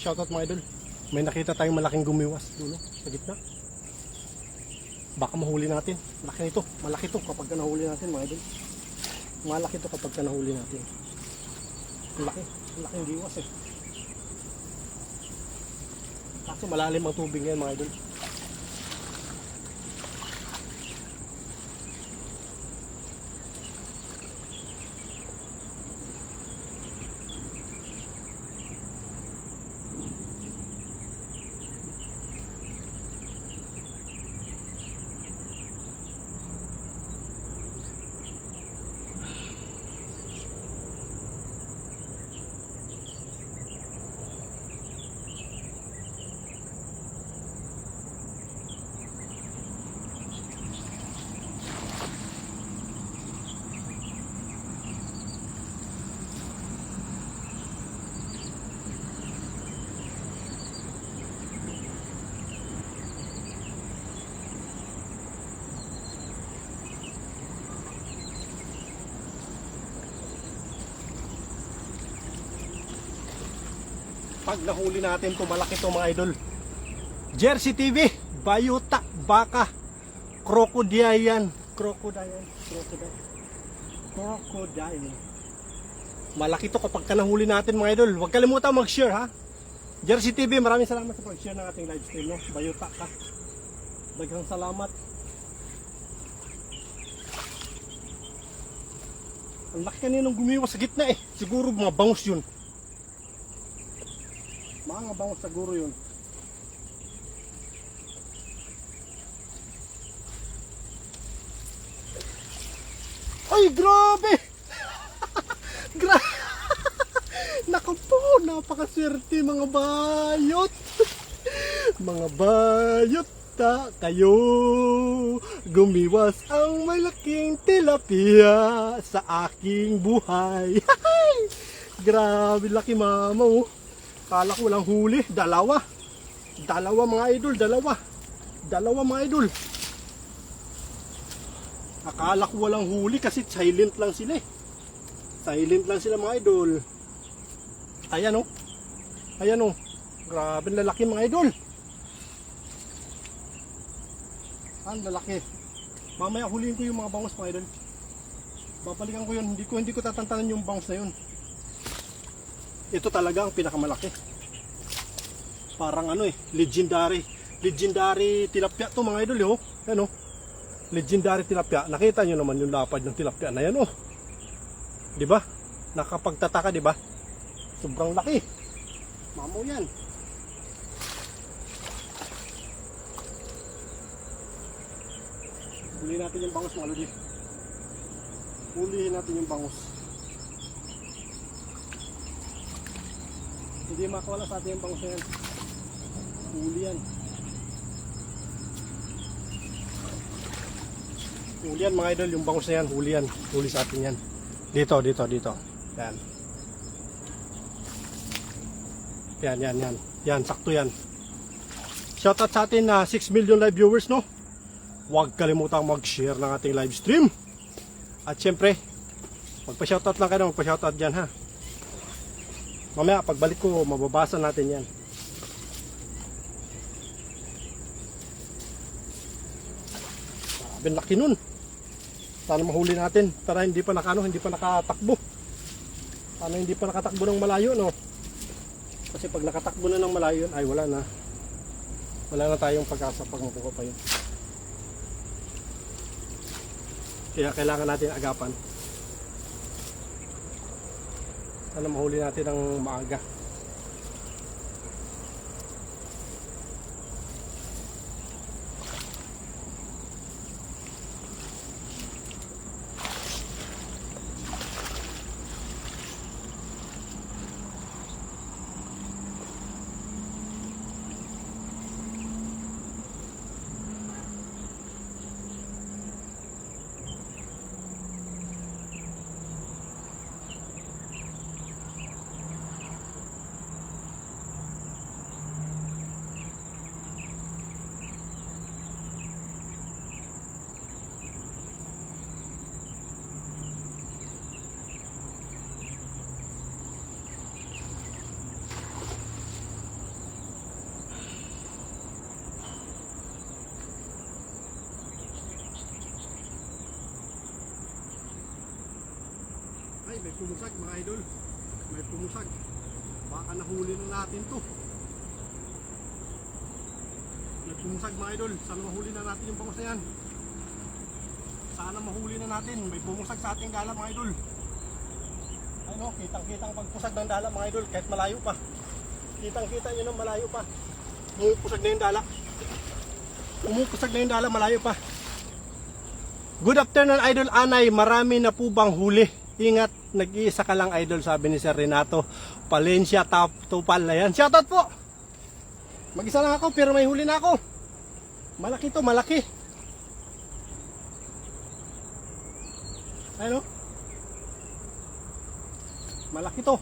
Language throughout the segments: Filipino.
shoutout mga idol. May nakita tayong malaking gumiwas dulo sa gitna. Baka mahuli natin. Malaki nito. Malaki to kapag nahuli natin mga idol. Malaki to kapag nahuli natin. Malaki. Malaking giwas eh. Kaso malalim ang tubig ngayon mga idol. Pag nahuli natin ito, malaki ito mga idol. Jersey TV, bayuta, baka, crocodile yan. Crocodile. Malaki ito kapag nahuli natin mga idol. Huwag kalimutan mag-share ha. Jersey TV, maraming salamat sa pag-share ng ating live stream. No? Bayuta ka. Daghang salamat. Ang laki kaninang gumiwas sa gitna eh. Siguro mga bangus yun. Mga bangus siguro yun. Ay, grabe! Naku po, napakaswerte mga bayot. Mga bayot ta kayo. Gumiwas ang malaking tilapia sa aking buhay. Grabe, laki mama oh. Kala ko walang huli. Dalawa mga idol. Dalawa mga idol. Akala ko walang huli kasi silent lang sila eh. Silent lang sila mga idol. Ayan o. Ayan o. Grabe lalaki mga idol. Ang lalaki. Mamaya huliin ko yung mga bangus mga idol. Babalikan ko yun. Hindi ko tatantanan yung bangus na yun. Ito talaga ang pinakamalaki. Parang ano eh, legendary tilapia to mga idol oh. Ano? Legendary tilapia. Nakita nyo naman yung lapad ng tilapia na yan oh. 'Di ba? Nakapagtataka 'di ba? Sobrang laki. Mamo yan. Hulihin natin yung bangus mga lodi. Hulihin natin yung bangus. Hindi makawala sa atin yung bangus na yan. Huli yan. Huli yan mga idol, yung bangus na yan. Huli yan. Huli sa atin yan. Dito. Yan. Yan, sakto yan. Shoutout sa atin na 6 million live viewers no. Huwag kalimutang mag-share ng ating live stream. At syempre, magpa-shoutout lang kayo, magpa-shoutout dyan ha. Mamaya pagbalik ko mababasa natin yan. Grabe laki nun. Sana mahuli natin para hindi pa nakatakbo. Sana hindi pa nakatakbo ng malayo no. Kasi pag nakatakbo na ng malayo ay wala na. Wala na tayong pag-asa pag makuha pa yun. Kaya kailangan natin agapan. Sana mahuli natin ng maaga. Ay, may pumusag mga idol. May pumusag. Baka nahuli na natin to. May pumusag mga idol. Sana mahuli na natin yung bangos na yan. Sana mahuli na natin. May pumusag sa ating dala mga idol. Ano, kitang-kitang pagpusag ng dala mga idol. Kahit malayo pa. Kitang-kita nyo ng malayo pa. Pumupusag na yung dala. Pumupusag na yung dala, malayo pa. Good afternoon idol Anay. Marami na po bang huli? Ingat, nag-iisa ka lang idol, sabi ni Sir Renato Palencia Tupal. Ayan, shoutout po. Mag-isa lang ako pero may huli na ako. Malaki to, malaki. Ayun o. Malaki to.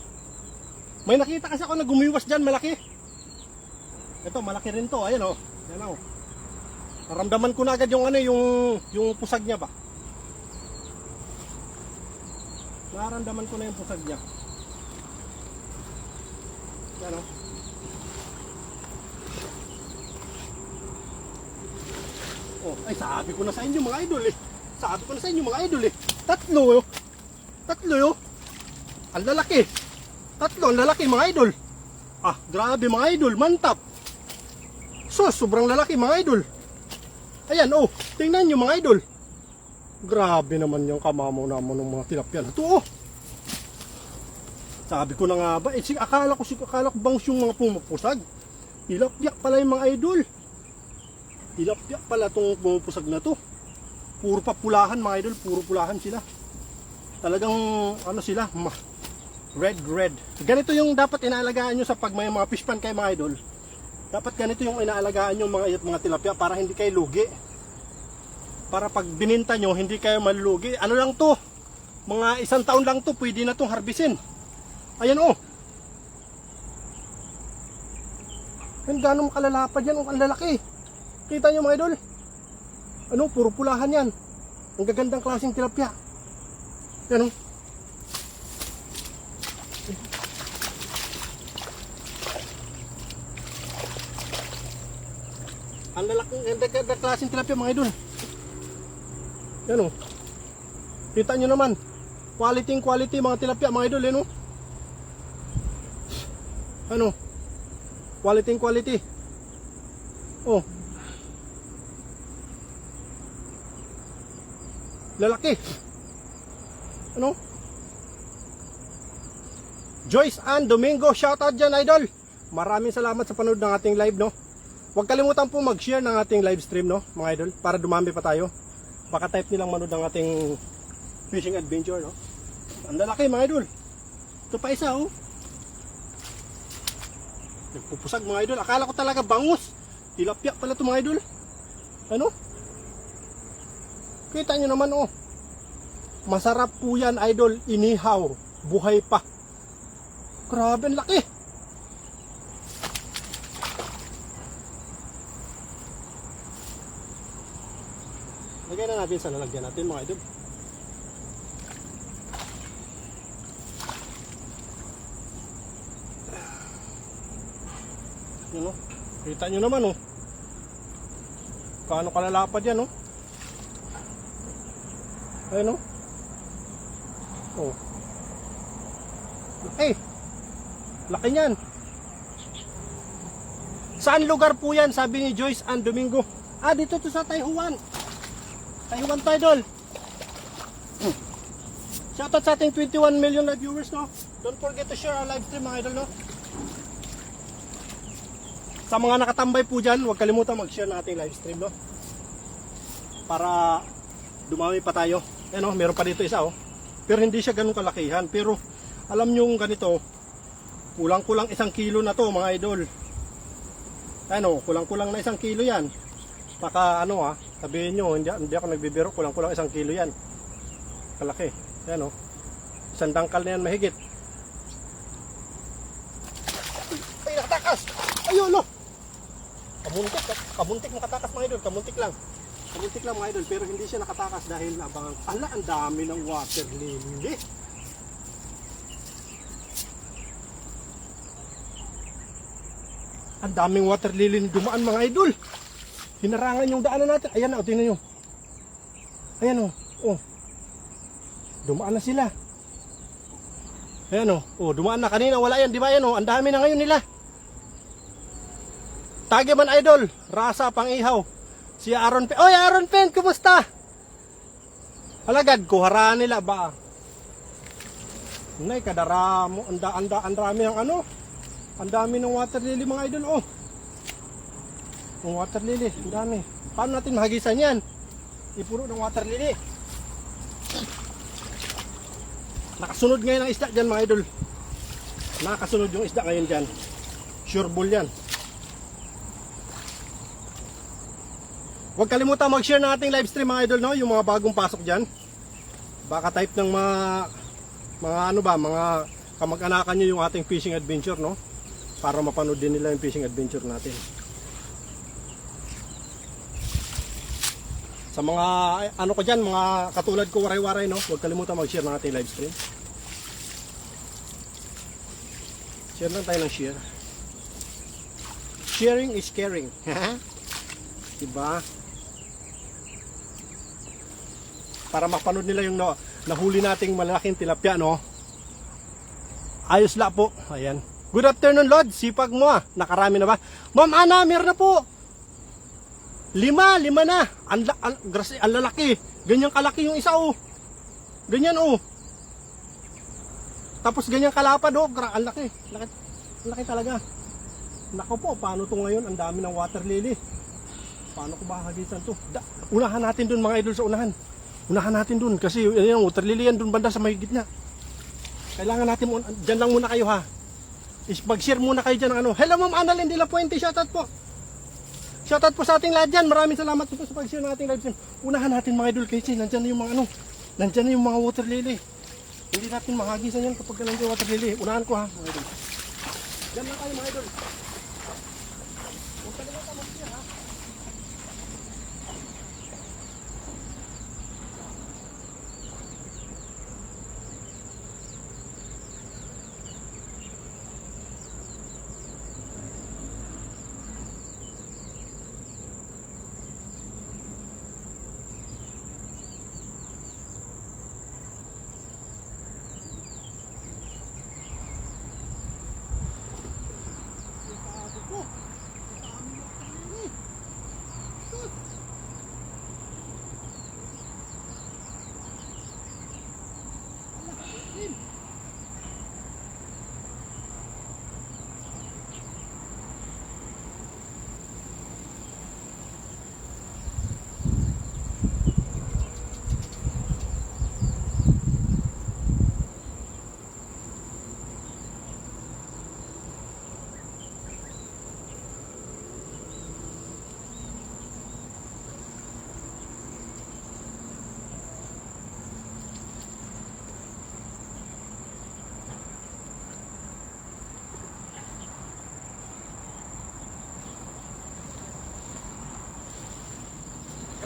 May nakita kasi ako na gumiwas dyan, malaki. Ito, malaki rin to, ayun o. Yan o. Naramdaman ko na agad yung ano, yung pusag niya ba. Naramdaman ko na yung pusag niya. Yan o. Oh, ay sabi ko na sa inyo mga idol eh. Sabi ko na sa inyo mga idol eh. Tatlo yo. Tatlo yo. Ang lalaki. Tatlo ang lalaki mga idol. Ah, grabe mga idol, mantap. So, sobrang lalaki mga idol. Ayan oh, tingnan nyo mga idol. Grabe naman yung kamamaw naman ng mga tilapia na ito oh. Sabi ko na nga ba, akala ko bangus yung mga pumupusag. Tilapia pala yung mga idol. Tilapia pala itong pumupusag na to. Puro pa pulahan mga idol, puro pulahan sila. Talagang ano sila, red. Ganito yung dapat inaalagaan nyo sa pag may mga fish pan kayo mga idol. Dapat ganito yung inaalagaan yung mga tilapia para hindi kayo lugi. Para pag bininta nyo, hindi kayo malulugi. Ano lang to? Mga 1 taon lang to, pwede na tong harbisin. Ayan oh. Yan, gano'ng kalalapad yan, ang lalaki. Kita nyo mga idol? Ano, puro pulahan yan. Ang gagandang klaseng tilapia. Yan oh. Ang lalaking ganda klaseng tilapia mga idol. Yan o. Kita nyo naman. Quality mga tilapia mga idol. Yan o. Ano? Quality. Oh. Lalaki. Ano? Joyce Ann Domingo, shoutout dyan idol. Maraming salamat sa panood ng ating live no. Huwag kalimutan po mag-share ng ating live stream no, mga idol, para dumami pa tayo. Baka type nilang manood ng ating fishing adventure no. Ang lalaki mga idol. Ito pa isa oh. Nagpupusag mga idol. Akala ko talaga bangus. Tilapia pala ito mga idol. Ano? Kita nyo naman oh. Masarap po yan idol. Inihaw. Buhay pa. Grabe ang laki. Lagyan na natin sa lalagyan natin mga idol. Yan o. Kita nyo naman o. Kaano kalalapad yan o. Ayun o. Oh. Eh. Laki niyan. Saan lugar po yan? Sabi ni Joyce Ann Domingo. Ah, dito to sa Taiwan. Taiwan to idol. Shoutout sa ating 21 million na viewers no. Don't forget to share our live stream mga idol no. Sa mga nakatambay po dyan, huwag kalimutan mag-share ng ating live stream no. Para dumami pa tayo. Ayan o, meron pa dito isa o. Pero hindi siya ganun kalakihan. Pero alam nyo ganito, kulang-kulang 1 kilo na to mga idol. Ano, kulang-kulang na 1 kilo yan. Baka ano sabihin nyo, hindi ako nagbibiro, kulang-kulang 1 kilo yan. Kalaki. Ayan o. 1 dangkal na yan mahigit. Ay, nakatakas! Ayun o! Kabuntik nakatakas mga idol, kabuntik lang mga idol, pero hindi siya nakatakas dahil abangan. Ala, ang dami ng water lily. Ang daming water lily na dumaan mga idol. Hinarangan yung daanan natin. Ayan na, tingnan nyo. Ayan o. Oh. Dumaan na sila. Ayan oh, dumaan na kanina, wala yan, di ba yan oh, ang dami na ngayon nila. Tagiman Idol, Rasa Pangihaw. Si Aaron Pen. Oy, Aaron Pen, kumusta? Halagad ko, haraan nila ba? Nay, kadaramo, ang dami ng ano. Ang dami ng water lily mga idol, oh. Ang water lily, ang dami. Paano natin mahagisan yan? Ipuro ng water lily. Nakasunod ngayon ang isda dyan mga idol. Nakasunod yung isda ngayon dyan. Sure bull yan. Huwag kalimutan mag-share ng ating live stream mga idol, no? Yung mga bagong pasok dyan. Baka type ng mga ano ba, mga kamag-anakan nyo yung ating fishing adventure, no? Para mapanood din nila yung fishing adventure natin. Sa mga ano ko dyan, mga katulad ko waray-waray, no? Huwag kalimutan mag-share ng ating live stream. Share lang tayo ng share. Sharing is caring. Diba? Para mapanood nila yung nahuli nating malaking tilapia, no? Ayos la po. Ayan. Good afternoon, Lord. Sipag mo ah. Nakarami na ba? Ma'am Ana, meron na po. Lima na. Ang lalaki. Ganyan kalaki yung isa, oh. Ganyan, oh. Tapos ganyan kalapad, oh. Ang laki. Ang laki talaga. Nako po, paano to ngayon? Ang dami ng water lily. Paano ko bahagisan to? Unahan natin dun mga idol sa unahan. Unahan natin dun kasi yung water lily yan dun banda sa may gitna. Kailangan natin dyan lang muna kayo ha. Mag-share muna kayo dyan ng ano. Hello Ma'am Annalyn de la Puente, shoutout po. Shoutout po sa ating lahat dyan. Maraming salamat po sa pag-share ng ating live stream. Unahan natin mga idol kasi nandyan na yung mga ano. Nandyan na yung mga water lily. Hindi natin mahagisan yan kapag nandyan yung water lily. Unahan ko ha mga idol. Dyan lang kayo mga idol. Huwag kalimutan mag-share ha.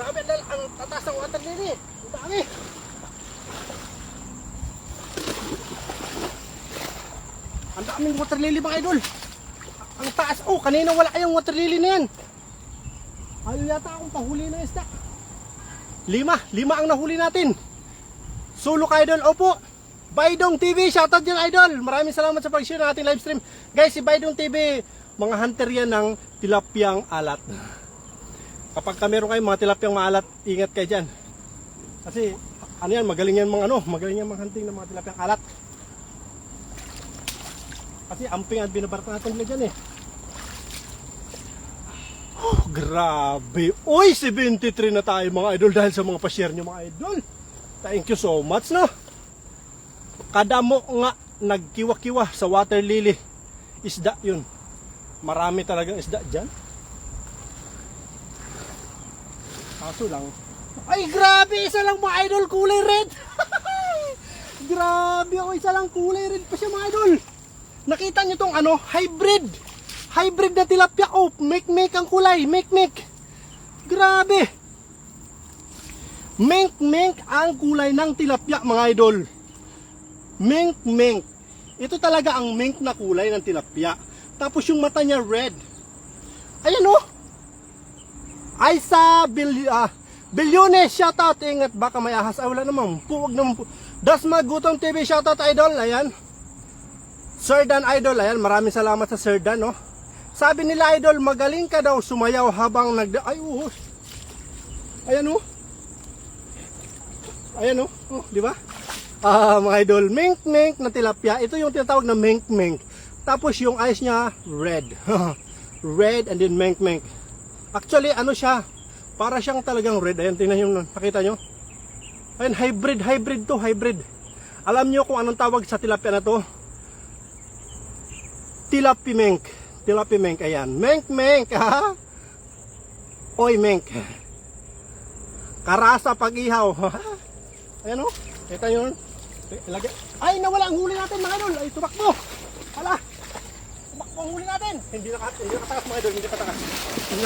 Grabe ang tatas ng water lily. Ang dami. Ang daming water lily mga idol. Ang taas. Oh, kanina wala kayong water lily na yan. Ayaw yata akong pahuli ng isda. Lima ang nahuli natin. Solo ka idol. Opo. Baydong TV, shoutout dyan idol. Maraming salamat sa pag-share ng ating live stream. Guys, si Baydong TV, mga hunter yan ng tilapyang alat. Kapag meron kayong mga tilapyang maalat, ingat kayo dyan. Kasi, ano yan, magaling yan magaling yan hunting ng mga tilapyang alat. Kasi amping ang binabarta natin nila dyan eh. Oh, grabe. Uy, 73 na tayo mga idol dahil sa mga pa-share nyo mga idol. Thank you so much, no? Kadamo nga nagkiwa-kiwa sa water lily. Isda yun. Marami talagang isda dyan. Kaso lang. Ay, grabe! Isa lang mga idol, kulay red! Grabe ako, isa lang kulay red pa siya mga idol. Nakita nyo tong ano, hybrid. Hybrid na tilapia. Oh, make ang kulay. Make. Grabe. Make ang kulay ng tilapia mga idol. Make. Ito talaga ang mink na kulay ng tilapia. Tapos yung mata niya red. Ayan oh. Aisa Bilyones, shoutout. Ingat, baka may ahas. Wala naman po, wag naman po. Dasma Gutom TV, shoutout idol. Ayan. Sir Dan Idol, ayan, maraming salamat sa Sir Dan, no? Sabi nila Idol, magaling ka daw sumayaw habang ay, ayan, oh. Ayan, oh. Oh, di ba? Mga Idol, mink-mink na tilapia. Ito yung tinatawag na mink-mink. Tapos yung eyes niya, red. Red and then mink-mink. Actually, ano siya? Para siyang talagang red. Ayan, tingnan nyo, nakita nyo? Ayan, hybrid to, hybrid. Alam nyo kung anong tawag sa tilapia na to? Tilapimink. Tilapimink, ayan. Mink-mink, ha? Oy, mink. Karasa pag-ihaw. Ayan, oh. Kita nyo, ay, nawala ang huli natin, mga idol. Ay, tumakbo. Hala. Tumakbo ang huli natin. Hindi nakatakas, mga idol. Hindi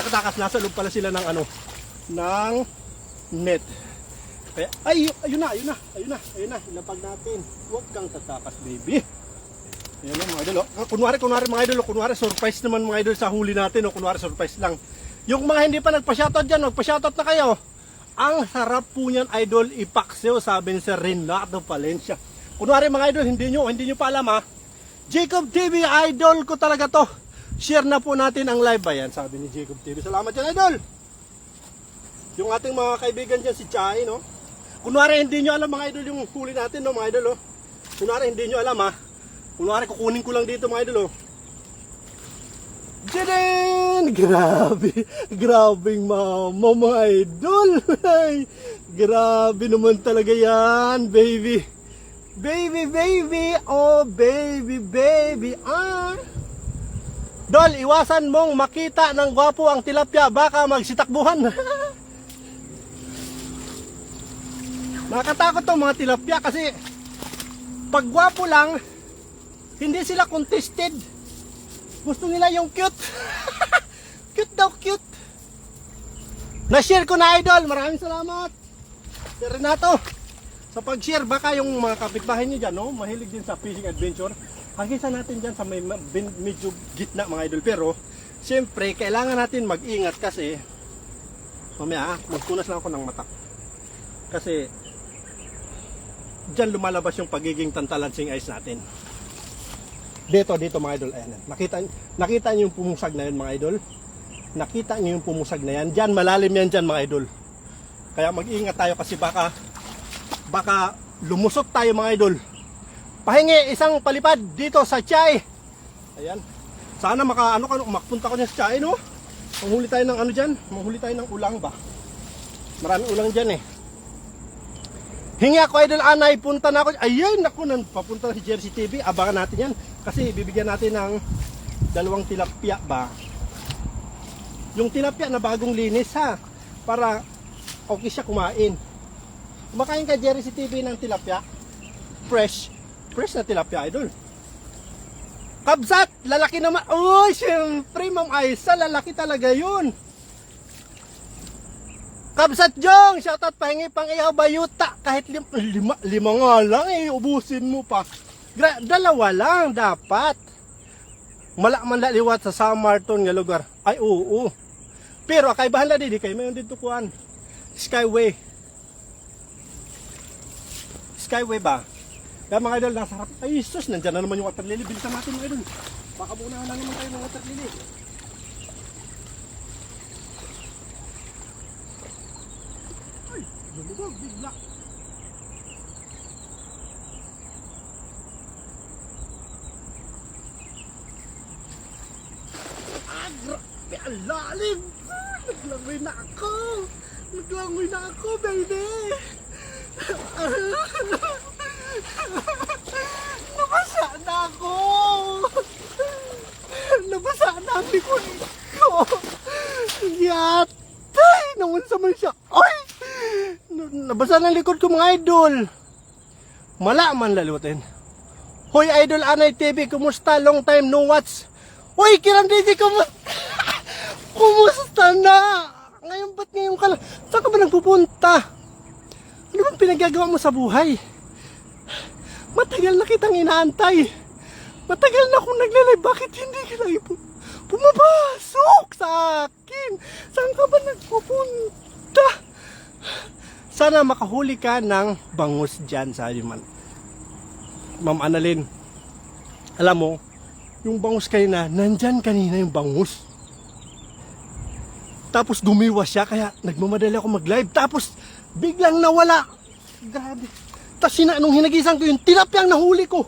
nakatakas. Nasa loob pala sila ng ng net. Kaya, ay, ayun na. Ilapag natin. Huwag kang tatakas, baby. Ayan na, mga idol. Kunwari, mga idol. Kunwari, surprise naman, mga idol, sa huli natin. Kunwari, surprise lang. Yung mga hindi pa nagpa-shoutout dyan, magpa-shoutout na kayo. Ang sarap po niyan, idol, ipakseo, sabi ni Sir Renato Valencia. Kunwari, mga idol, hindi nyo pa alam, ha? Jacob TV, idol ko talaga to. Share na po natin ang live, ayan, sabi ni Jacob TV. Salamat dyan, idol. Yung ating mga kaibigan dyan, si Chai, no? Kunwari, hindi nyo alam, mga idol, yung huli natin, no, mga idol, oh. Kunwari, hindi nyo alam, ha? Kunwari, kukunin ko lang dito, mga idol, oh. Diyan! Grabing mama, mga idol. Grabe naman talaga yan, baby. Baby. Oh, baby. Dol, iwasan mong makita ng gwapo ang tilapia. Baka magsitakbuhan. Nakakatakot to mga tilapia kasi pag gwapo lang, hindi sila contested. Gusto nila yung cute. Cute. Na-share ko na, idol. Maraming salamat, Sir Renato, sa pag-share. Baka yung mga kapitbahay niyo dyan, no? Mahilig din sa fishing adventure. Hagisan natin dyan sa may medyo gitna, mga idol. Pero, siyempre, kailangan natin mag-ingat kasi mamaya, magpunas lang ako ng mata. Kasi, dyan lumalabas yung pagiging tantalansing eyes natin. Dito mga idol, ayan. Nakita niyo yung pumusag na yun, mga idol? Nakita niyo yung pumusag na yan? Diyan, malalim yan dyan, mga idol. Kaya mag-ingat tayo kasi baka lumusot tayo, mga idol. Pahingi isang palipad dito sa Chai. Ayan. Sana makapunta ko niya sa Chai, no? Manghuli tayo ng dyan? Manghuli tayo ng ulang ba? Maraming ulang dyan, eh. Hingi ako, idol Anay, punta na ako. Ayun, naku, papunta na si Jersey TV. Abangan natin yan. Kasi bibigyan natin ng 2 tilapia ba. Yung tilapia na bagong linis, ha. Para okay siya kumain. Kumakain ka, Jersey TV, ng tilapia. Fresh na tilapia, idol. Kabsat, lalaki naman. Uy, syempre, Ma'am Aisa, lalaki talaga yun. Kabsat Jong, shoutout, pahingi pang ihaw bayuta. Kahit lima nga lang, ubusin mo pa. 2 lang dapat. Man laliwat sa Samarton nga lugar. Ay, oo. Pero akaibahan na di kayo mayon dito kuan. Skyway ba? Kaya mga idol, nasa harap. Ay, sus, nandyan na naman yung water lily. Bilisan natin, mga idol. Baka buunahan na naman tayo ng water lily. Lumubog, bigla. Grabe, ang lalim. Naglangoy na ako, baby. Nabasa na ako. Nabasa na ang likod ko. Yatay, naunsa man siya. Ay! Nabasa ng likod ko, mga idol. Mala man laliwatin. Hoy, Idol Anay TV, kumusta? Long time no watch. Hoy, Kiram DJ, kumusta na? Ngayon, ba't ngayon ka lang? Saan ka ba nagpupunta? Ano bang pinagagawa mo sa buhay? Matagal na kitang inaantay. Matagal na akong naglalay. Bakit hindi ka lang pumapasok sa akin? Saan ka ba nagpupunta? Sana makahuli ka ng bangus dyan, sabi man. Ma'am Annalyn. Alam mo, yung bangus kanina, nandyan kanina yung bangus. Tapos gumiwas siya, kaya nagmamadali ako mag-live. Tapos biglang nawala. Grabe. Tapos nung hinagisan ko yung tilapia ang nahuli ko.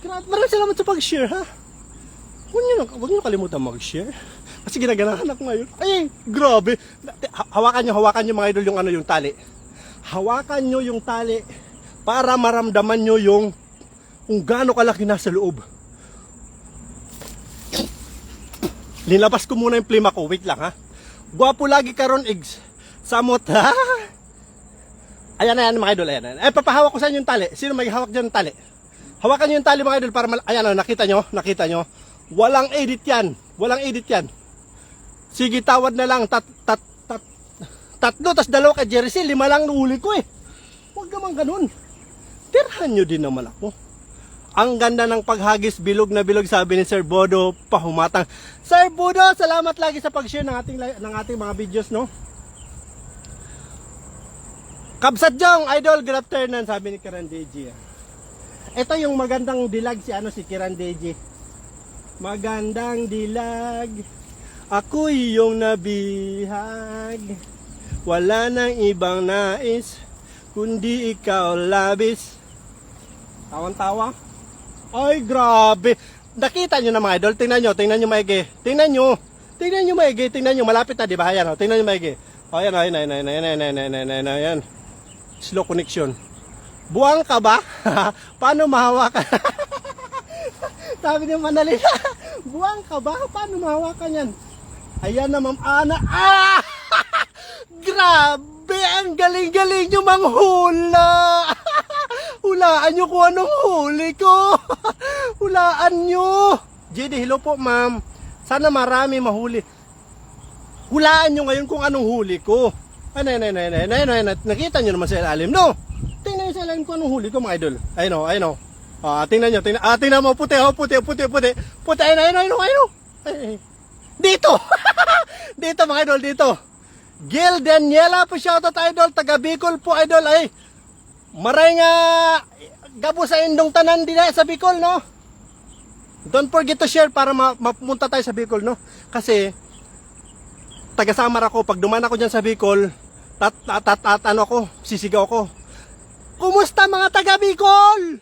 Grabe, maraming salamat sa pag-share, ha? Huwag niyo kalimutan mag-share. Kasi ginaganahan ako ngayon. Ay, grabe. Hawakan niyo mga idol yung tali. Hawakan niyo yung tali para maramdaman niyo yung kung gaano kalaki nasa loob. Linabas ko muna yung plima ko. Wait lang, ha? Gwapo lagi karon eggs. Samot, ha? Ayan mga idol, ayan. Eh, papahawak ko sa inyo yung tali. Sino may hawak dyan ng tali? Hawakan nyo yung tali mga idol para ayan, nakita nyo? Walang edit yan. Sige, tawad na lang. Tatlo, tas dalawa kay Jerry, 5 lang nahuli ko eh. Huwag naman ganun. Tirahan nyo din naman ako. Ang ganda ng paghagis, bilog na bilog, sabi ni Sir Bodo, pahumatang. Sir Bodo, salamat lagi sa pag-share ng ating mga videos, no? Kabsat Jong, idol, good afternoon, sabi ni Kiran DJ. Ito yung magandang dilag si Kiran DJ. Magandang dilag, ako'y yung nabihag. Wala nang ibang nais, kundi ikaw labis. Tawan-tawa. Ay, grabe. Nakita nyo na mga idol. Tingnan nyo maigi. Tingnan nyo maigi. Malapit na, di ba? Ayan, tingnan nyo maigi. Ayan. Slow connection. Buwang ka ba? Paano mahawakan? Sabi ni Manalina, buwang ka ba? Paano mahawakan yan? Ayan na, Ma'am Ana. Ah! Grabe! Ang galing-galing nyo manghula! Hulaan nyo kung anong huli ko. Hulaan nyo. JD, hello po ma'am. Sana marami mahuli. Hulaan nyo ngayon kung anong huli ko. Nakita nyo naman sa ilalim, no? Tingnan nyo sa ilalim kung anong huli ko mga idol. Ayun. Tingnan nyo. Tingnan mo, puti. Ayun. Dito. Dito mga idol, dito. Gil Daniela po, shoutout idol. Taga Bicol po idol. Ay, maray nga gabo sa indong tanan din sa Bicol, no? Don't forget to share para mapunta tayo sa Bicol, no? Kasi taga Samar ako, pag dumaan ako diyan sa Bicol, sisigaw ako. Kumusta mga taga Bicol?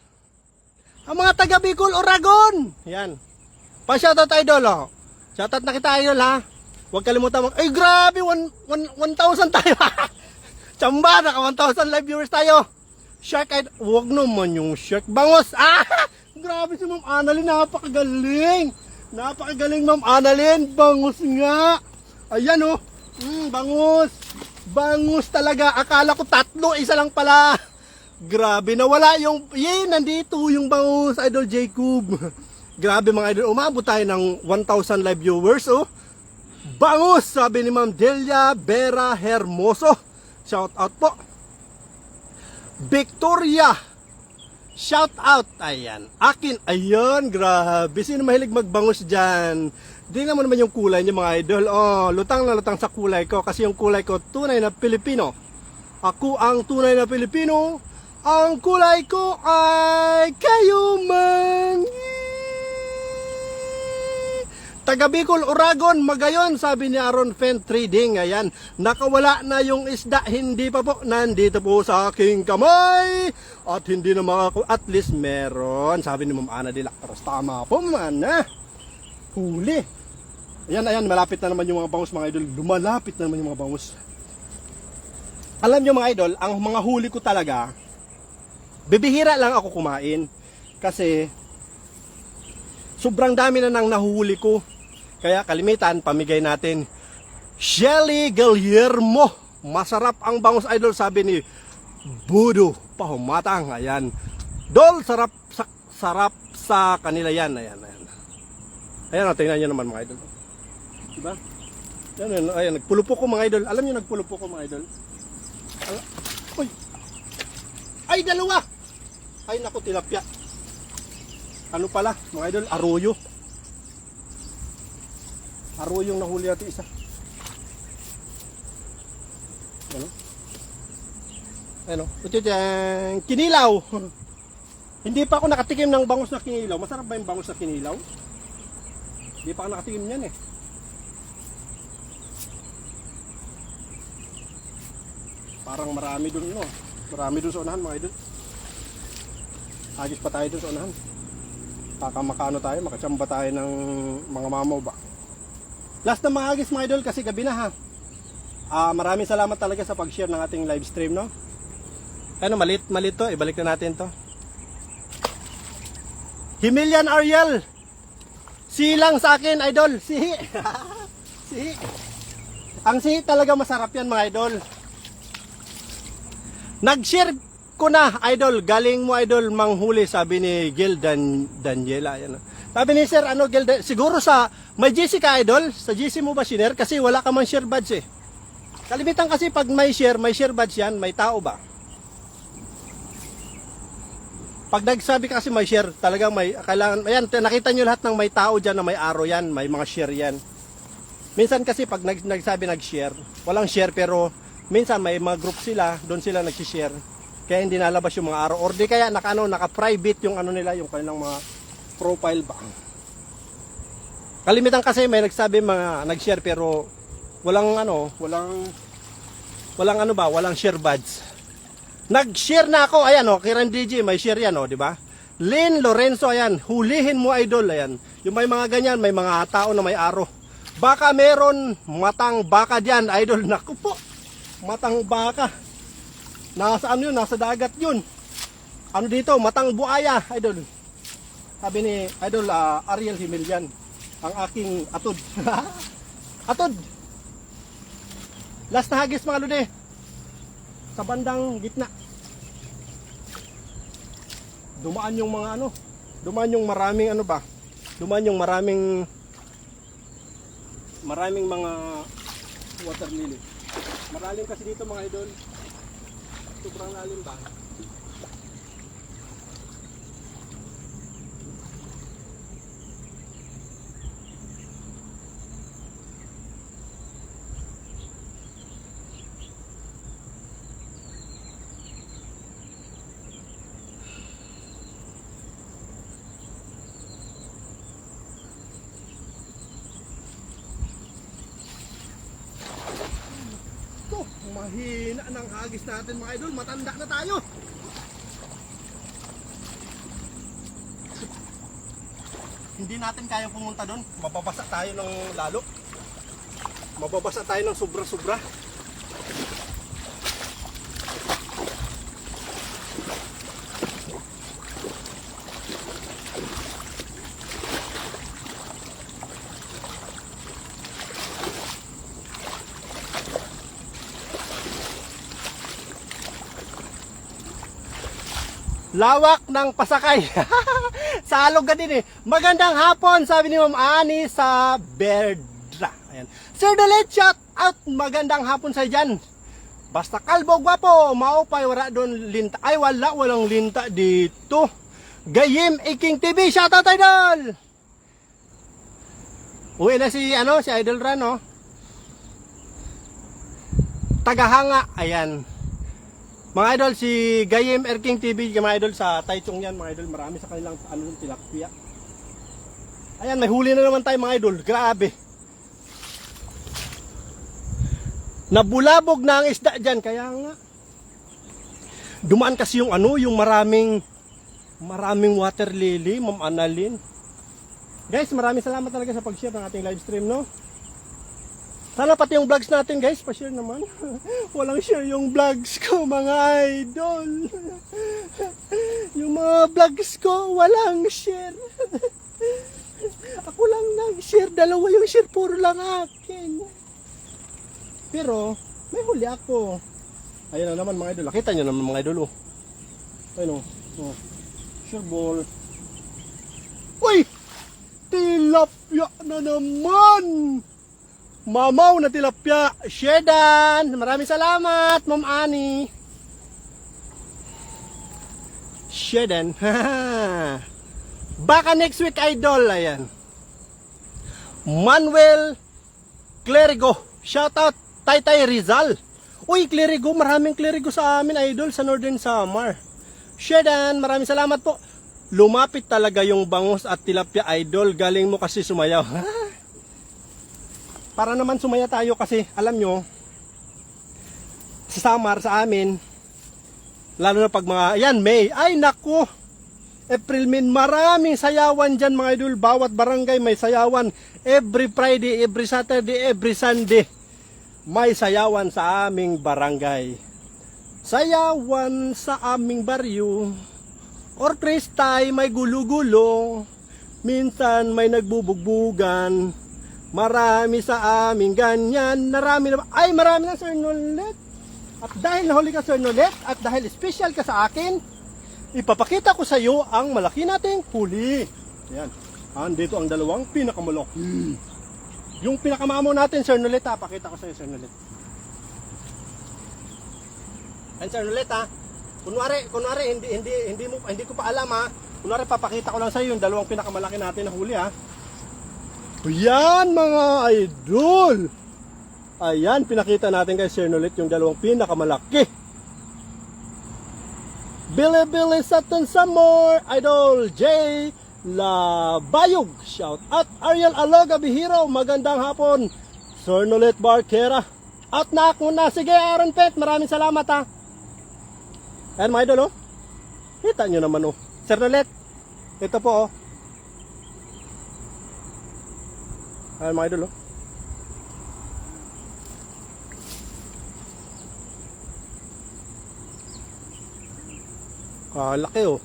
Ang mga taga Bicol, Oragon. Yan. Pa-shoutout idol, oh. Shoutout na kita idol, ha. Huwag kalimutan ay grabe, 1,000 tayo. Tsamba, naka 1,000 live viewers tayo. Shark Eye, huwag naman yung shark. Bangus, grabe si Ma'am Annalyn, napakagaling. Napakagaling Ma'am Annalyn, bangus nga. Ayan oh, bangus. Bangus talaga, akala ko 3, isa lang pala. Grabe, nawala yung, nandito yung bangus, Idol Jacob. Grabe mga idol, umabot tayo ng 1,000 live viewers, oh. Bangus, sabi ni Ma'am Delia Vera Hermoso. Shout out po. Victoria, shout out. Ayan, akin, ayan, grabe. Sino mahilig magbangus dyan? Tingnan mo naman yung kulay niya mga idol. Oh, lutang na lutang sa kulay ko. Kasi yung kulay ko, tunay na Pilipino. Ako ang tunay na Pilipino. Ang kulay ko ay kayumanggi. Taga Bicol, Oragon, Magayon, sabi ni Aaron Fen Trading. Ayan, nakawala na yung isda, hindi pa po, nandito po sa aking kamay. At hindi na at least meron, sabi ni Ma'am Ana de Lactaros. Tama po man, huli. Ayan, malapit na naman yung mga bangus mga idol. Lumalapit na naman yung mga bangus. Alam nyo mga idol, ang mga huli ko talaga, bibihira lang ako kumain. Kasi, sobrang dami na nang nahuhuli ko. Kaya kalimitan, pamigay natin. Shelly Guillermo, masarap ang bangus idol, sabi ni Budo Pahumatang. Ayan. Dol, sarap sa kanila yan. Ayan. Ayan, tingnan nyo naman mga idol. Diba? Ayan, nagpulupo ko mga idol. Alam nyo, nagpulupo ko mga idol. Uy! Ay, dalawa! Ay, naku, tilapia. Ano pala, mga idol, arroyo. Arroyo yung nahuli natin isa. Ano? Kinilaw. Hindi pa ako nakatikim ng bangus na kinilaw. Masarap ba yung bangus na kinilaw? Hindi pa ako nakatikim niyan eh. Parang marami dun, no? Marami dun sa unahan, mga idol. Agis pa tayo dun sa unahan. Baka makano tayo, makachamba tayo ng mga mamaw ba. Last na mga agis, mga idol, kasi gabi na ha. Maraming salamat talaga sa pag-share ng ating live stream, no? Ano, malit to. Ibalik na natin to. Himilian Ariel. Silang sa akin, idol. Sihi. Sihi. Ang sihi talaga masarap yan, mga idol. Nag-share ko na, idol. Galing mo, idol, manghuli, sabi ni Gil Daniela. Yan. Sabi ni Sir, Gil, siguro sa, may GC ka, idol? Sa GC mo ba share? Kasi wala ka man share badge eh. Kalimitan kasi pag may share badge yan, may tao ba? Pag nagsabi ka kasi may share, talagang may, kailangan, ayan, nakita nyo lahat ng may tao dyan na may arrow yan, may mga share yan. Minsan kasi pag nagsabi nag-share, walang share pero minsan may mga group sila, doon sila nag-share. Kaya hindi nalabas yung mga arrow. Or di kaya naka-private yung nila, yung kanilang mga profile ba. Kalimitan kasi may nagsabi mga nag-share pero walang walang share badge. Nag-share na ako, ayan Kiran DJ, may share yan di ba? Lynn Lorenzo, ayan, hulihin mo idol, ayan. Yung may mga ganyan, may mga tao na may arrow. Baka meron matang baka diyan, idol. Naku po, matang baka. Nasa yun, nasa dagat yun. Ano dito, matang buaya, idol. Sabi ni idol Ariel Himilian, ang aking atod. Atod. Last na hagis mga lude. Sa bandang gitna. Dumaan yung mga dumaan yung maraming dumaan yung maraming mga water lily. Malalim kasi dito mga idol. Sobrang lalim ba? Mahina ng hagis natin mga idol, matanda na tayo. Hindi natin kayang pumunta doon, mababasa tayo ng lalo. Mababasa tayo ng sobra-sobra. Lawak ng Pasakay. Sa alog ka din eh. Magandang hapon, sabi ni Ma'am Ani sa Berdra. Ayan. Sir Dalet, shout out. Magandang hapon sa dyan. Basta kalbo, gwapo. Maupay, wala doon linta. Ay, walang linta dito. Gayim Iking TV, shout out idol. Uwi na si Idol Ran, Tagahanga, ayan. Mga idol, si Gayem Erking TV, mga idol sa Taichung yan, mga idol, marami sa kanilang tilapia. Ayan, may huli na naman tayo mga idol, grabe. Nabulabog na ang isda dyan, kaya nga. Dumaan kasi yung maraming water lily, Ma'am Annalyn. Guys, maraming salamat talaga sa pag-share ng ating live stream, Sana pati yung vlogs natin guys, pa-share naman. Walang share yung vlogs ko mga idol. Yung mga vlogs ko, walang share. Ako lang nag-share, dalawa yung share, puro lang akin. Pero, may huli ako. Ayun na naman mga idol, nakita nyo naman mga idol. Ayun share ball. Uy! Tilapia na naman! Mamaw na tilapia, Shedan. Maraming salamat, Ma'am Ani. Shedan. Baka next week, idol. Ayan. Manuel Clerigo. Shout out, Taytay Rizal. Uy, Clerigo. Maraming Clerigo sa amin, idol, sa Northern Samar. Shedan, maraming salamat po. lumapit talaga yung bangus at tilapia, idol. Galing mo kasi sumayaw. Para naman sumaya tayo kasi alam nyo, sa Samar sa amin, lalo na pag mga, ayan, May, ay naku, April, May, maraming sayawan dyan mga idol. Bawat barangay may sayawan. Every Friday, every Saturday, every Sunday, may sayawan sa aming barangay. Sayawan sa aming baryo. Orkestra may gulo-gulo. Minsan may nagbubugbugan. Marami sa aming ganyan. Marami na, ay marami na, Sir Nolet. At dahil nahuli ka, Sir Nolet, at dahil special ka sa akin, ipapakita ko sa iyo ang malaki nating huli. Ayan. Andito ang dalawang pinakamalaki. Yung pinakamamo natin, Sir Nolet, ha. Pakita ko sa iyo, Sir Nolet. Ayan, Sir Nolet, ha. Kunwari, hindi ko pa alam, ha. Kunwari, papakita ko lang sa iyo yung dalawang pinakamalaki natin na huli, ha. Ayan, mga idol. Ayan, pinakita natin kay Sir Nolet yung dalawang pinakamalaki. Bili-bili sa more, Idol J. Labayog. Shout out Ariel Aloga Bihiro. Magandang hapon, Sir Nolet Barquera. At na ako na. Sige, Aaron Pet. Maraming salamat, ha. Ayan, mga idol, oh. Kita nyo naman, oh. Sir Nolet, ito po, oh. Ayan, mga idol, oh. Laki, oh.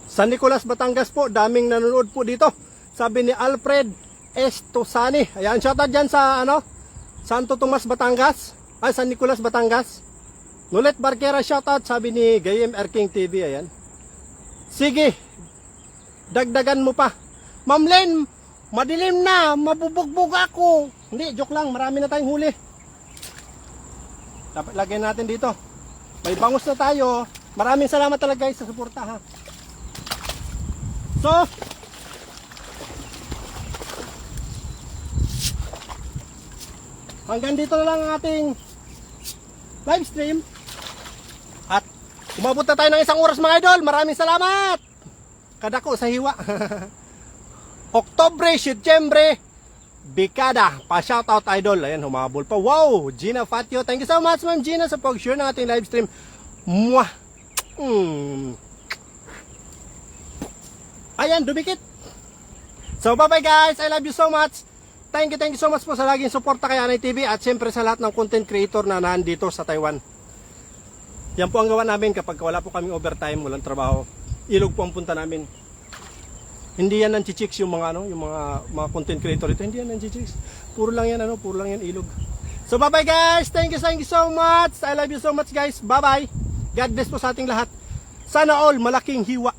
San Nicolas, Batangas po, daming nanonood po dito. Sabi ni Alfred Estosani. Ayan, shoutout dyan sa Santo Tomas, Batangas. Ay, San Nicolas, Batangas. Nolet Barquera, shoutout, sabi ni Gayem Erking TV. Ayan. Sige, dagdagan mo pa. Ma'am Len, madilim na, mabubugbog ako. Hindi, joke lang, marami na tayong huli. Dapat lagyan natin dito. May bangus na tayo. Maraming salamat talaga guys sa suporta, ha. So, hanggang dito na lang ang ating live stream. At umabot na tayo ng 1 oras mga idol. Maraming salamat. Kadako sa hiwa. Oktobre, Setyembre, Bikada, pa-shoutout idol. Ayan, humabol pa. Wow, Gina Fatio. Thank you so much, Ma'am Gina, sa pag-share ng ating live stream. Mwah! Ayan, dumikit. So, bye-bye guys. I love you so much. Thank you so much po sa laging suporta kay Anay TV at syempre sa lahat ng content creator na nandito sa Taiwan. Yan po ang gawa namin kapag wala po kaming overtime, walang trabaho. Ilog po ang punta namin. Hindi yan ang chichiks yung mga yung mga content creator ito. Hindi yan ang chichiks. Puro lang yan puro lang yan ilog. So bye bye guys. Thank you so much. I love you so much guys. Bye bye. God bless po sa ating lahat. Sana all malaking hiwa.